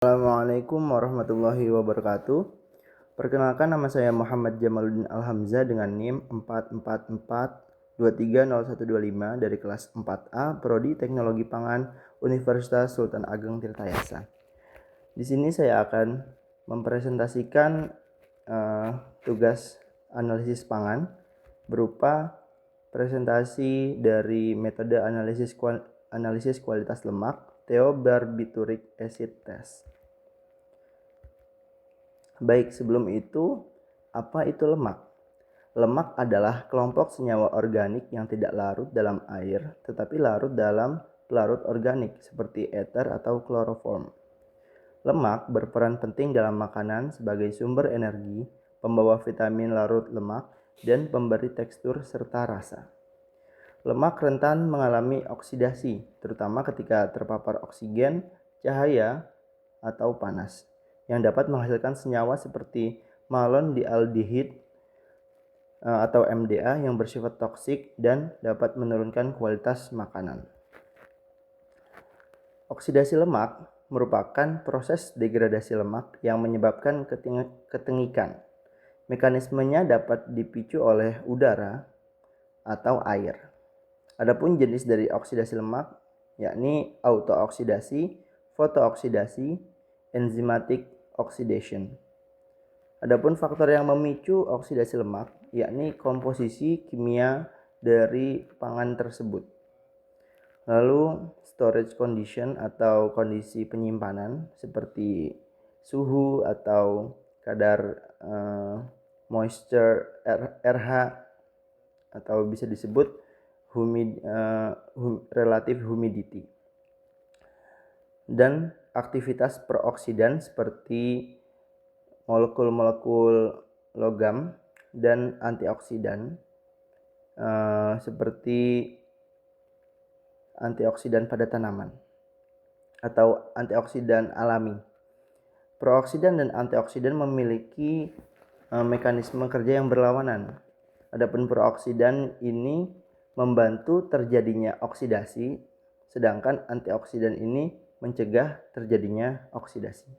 Assalamualaikum warahmatullahi wabarakatuh. Perkenalkan, nama saya Muhammad Jamaluddin Alhamzah dengan NIM 444230125 dari kelas 4A Prodi Teknologi Pangan Universitas Sultan Ageng Tirtayasa. Di sini saya akan mempresentasikan tugas analisis pangan berupa presentasi dari metode analisis kualitas lemak Theobarbituric acid test. Baik, sebelum itu, apa itu lemak? Lemak adalah kelompok senyawa organik yang tidak larut dalam air, tetapi larut dalam pelarut organik seperti ether atau kloroform. Lemak berperan penting dalam makanan sebagai sumber energi, pembawa vitamin larut lemak, dan pemberi tekstur serta rasa. Lemak rentan mengalami oksidasi, terutama ketika terpapar oksigen, cahaya, atau panas, yang dapat menghasilkan senyawa seperti malondialdehid atau MDA yang bersifat toksik dan dapat menurunkan kualitas makanan. Oksidasi lemak merupakan proses degradasi lemak yang menyebabkan ketengikan. Mekanismenya dapat dipicu oleh udara atau air. Adapun jenis dari oksidasi lemak yakni autooksidasi, fotooksidasi, enzymatic oxidation. Adapun faktor yang memicu oksidasi lemak yakni komposisi kimia dari pangan tersebut. Lalu storage condition atau kondisi penyimpanan seperti suhu atau kadar moisture RH atau bisa disebut relative humidity, dan aktivitas peroksidan seperti molekul-molekul logam dan antioksidan seperti antioksidan pada tanaman atau antioksidan alami. Prooksidan dan antioksidan memiliki mekanisme kerja yang berlawanan. Adapun prooksidan ini membantu terjadinya oksidasi, sedangkan antioksidan ini mencegah terjadinya oksidasi.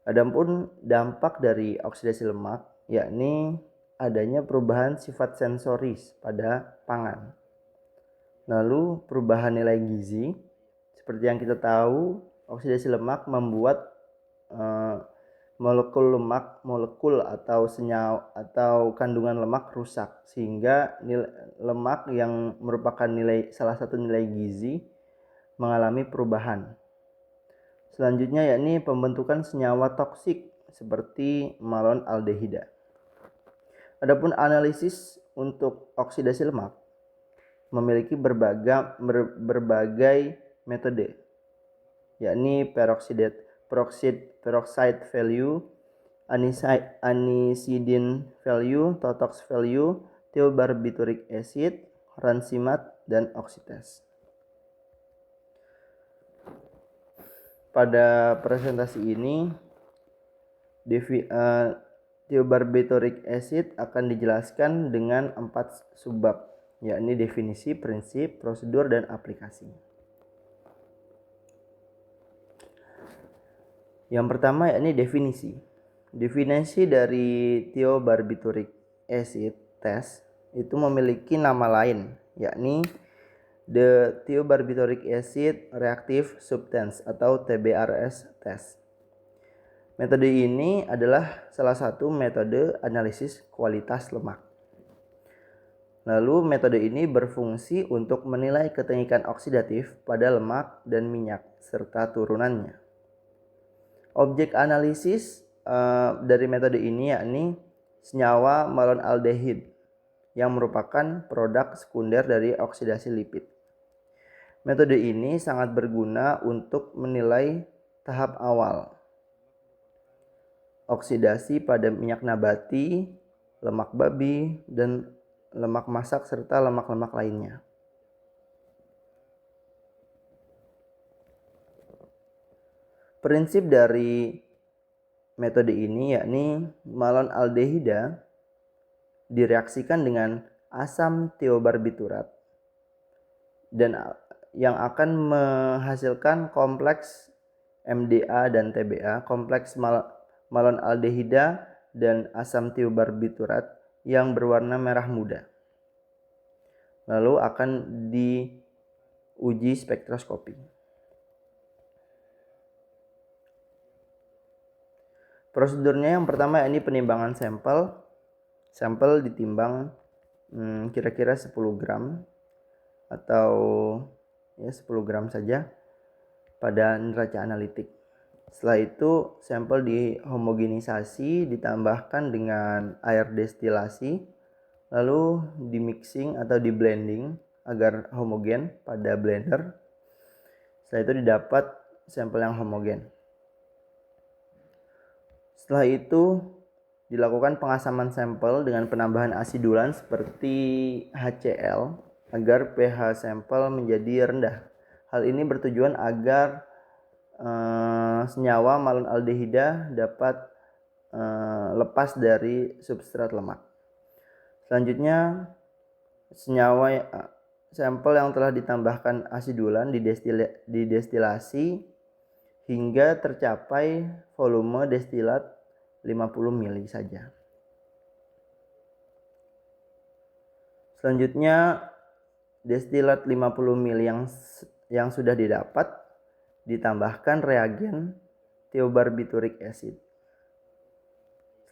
Adapun dampak dari oksidasi lemak yakni adanya perubahan sifat sensoris pada pangan. Lalu perubahan nilai gizi, seperti yang kita tahu, oksidasi lemak membuat molekul atau senyawa atau kandungan lemak rusak, sehingga lemak yang merupakan salah satu nilai gizi mengalami perubahan. Selanjutnya yakni pembentukan senyawa toksik seperti malonaldehida. Adapun analisis untuk oksidasi lemak memiliki berbagai metode, yakni peroxide value, anisidin value, totox value, theobarbituric acid, rancimat, dan oxitase. Pada presentasi ini, theobarbituric acid akan dijelaskan dengan 4 subbab, yakni definisi, prinsip, prosedur, dan aplikasi. Yang pertama yakni definisi. Definisi dari theobarbituric acid test itu memiliki nama lain, yakni the theobarbituric acid reactive substance atau TBRS test. Metode ini adalah salah satu metode analisis kualitas lemak. Lalu metode ini berfungsi untuk menilai ketengikan oksidatif pada lemak dan minyak serta turunannya. Objek analisis dari metode ini yakni senyawa malonaldehid yang merupakan produk sekunder dari oksidasi lipid. Metode ini sangat berguna untuk menilai tahap awal oksidasi pada minyak nabati, lemak babi, dan lemak masak serta lemak-lemak lainnya. Prinsip dari metode ini yakni malonaldehida direaksikan dengan asam thiobarbiturat dan yang akan menghasilkan kompleks MDA dan TBA, kompleks malonaldehida dan asam tiobarbiturat yang berwarna merah muda. Lalu akan diuji spektroskopi. Prosedurnya yang pertama ini penimbangan sampel. Sampel ditimbang kira-kira 10 gram atau ya 10 gram saja pada neraca analitik. Setelah itu sampel dihomogenisasi, ditambahkan dengan air destilasi, lalu dimixing atau diblending agar homogen pada blender. Setelah itu didapat sampel yang homogen. Setelah itu dilakukan pengasaman sampel dengan penambahan asidulan seperti HCl agar pH sampel menjadi rendah. Hal ini bertujuan agar senyawa malonaldehida dapat lepas dari substrat lemak. Selanjutnya sampel yang telah ditambahkan asidulan didestilasi hingga tercapai volume destilat 50 ml saja. Selanjutnya destilat 50 ml yang sudah didapat ditambahkan reagen tiobarbituric acid.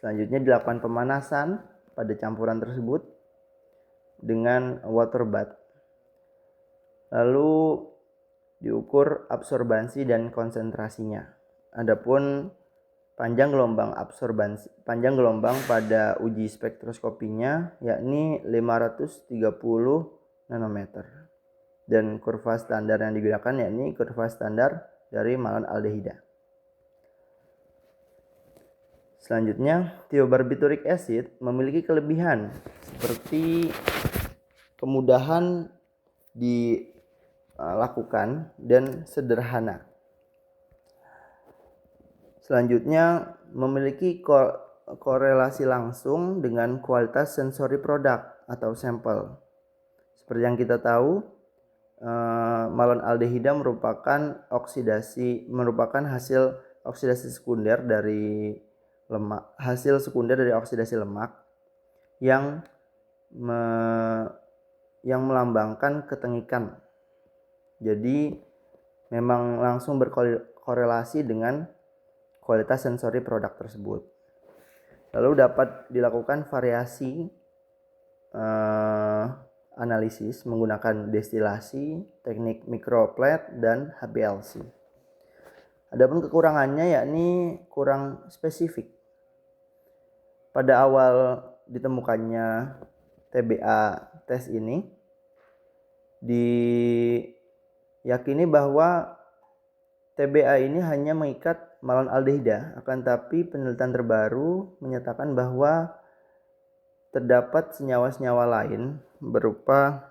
Selanjutnya dilakukan pemanasan pada campuran tersebut dengan water bath. Lalu diukur absorbansi dan konsentrasinya. Adapun panjang gelombang pada uji spektroskopinya yakni 530 nanometer. Dan kurva standar yang digunakan yakni kurva standar dari malonaldehida. Selanjutnya, tiobarbituric acid memiliki kelebihan seperti kemudahan dilakukan dan sederhana. Selanjutnya, memiliki korelasi langsung dengan kualitas sensori produk atau sampel. Seperti yang kita tahu, malonaldehida merupakan hasil oksidasi sekunder dari lemak, oksidasi lemak yang melambangkan ketengikan. Jadi memang langsung berkorelasi dengan kualitas sensori produk tersebut. Lalu dapat dilakukan variasi analisis menggunakan destilasi, teknik microplate, dan HPLC. Adapun kekurangannya yakni kurang spesifik. Pada awal ditemukannya TBA tes ini diyakini bahwa TBA ini hanya mengikat malonaldehida, akan tapi penelitian terbaru menyatakan bahwa terdapat senyawa-senyawa lain berupa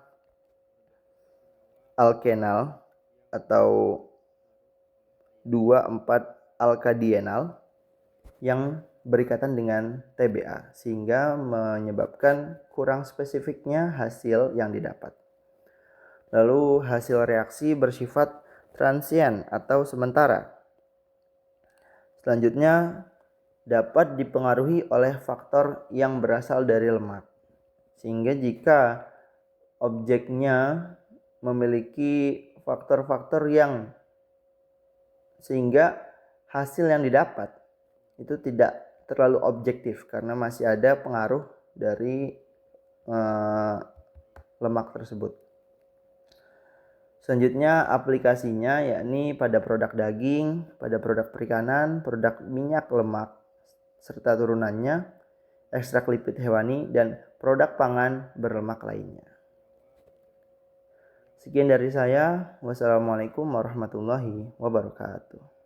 alkenal atau 2,4-alkadienal yang berikatan dengan TBA sehingga menyebabkan kurang spesifiknya hasil yang didapat. Lalu hasil reaksi bersifat transien atau sementara. Selanjutnya dapat dipengaruhi oleh faktor yang berasal dari lemak. Sehingga jika objeknya memiliki faktor-faktor yang sehingga hasil yang didapat itu tidak terlalu objektif karena masih ada pengaruh dari lemak tersebut. Selanjutnya aplikasinya yakni pada produk daging, pada produk perikanan, produk minyak lemak serta turunannya, ekstrak lipid hewani, dan produk pangan berlemak lainnya. Sekian dari saya. Wassalamualaikum warahmatullahi wabarakatuh.